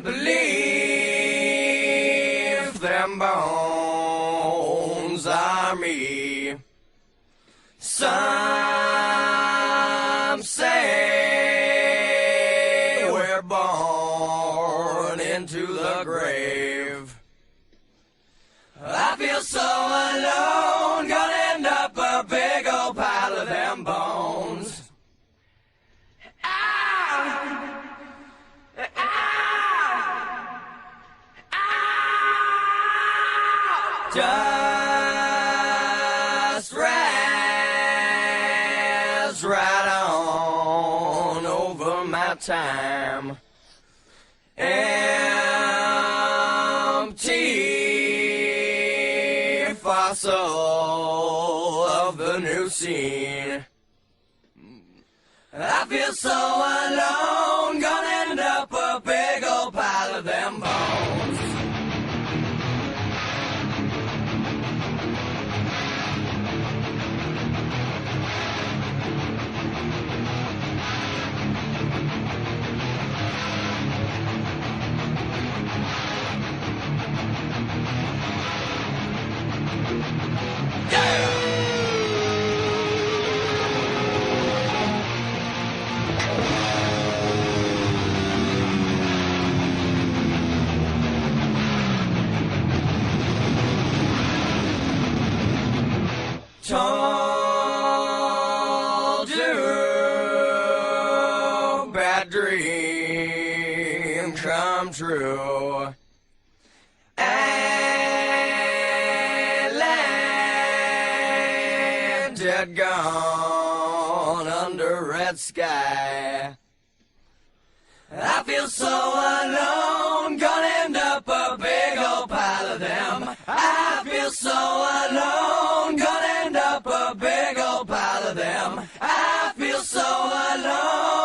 can't believe them bones are me. Some say we're born into the grave. I feel so alone, gonna end up a big old pile of them bones. Just rest right on over my time. Empty fossil of the new scene. I feel so alone, gonna end up a big old pile of them bones. Told you, bad dream come true. And landed gone under red sky. I feel so alone, gonna end up a big old pile of them. I feel so alone, gonna end up a big old pile of them. I feel so alone.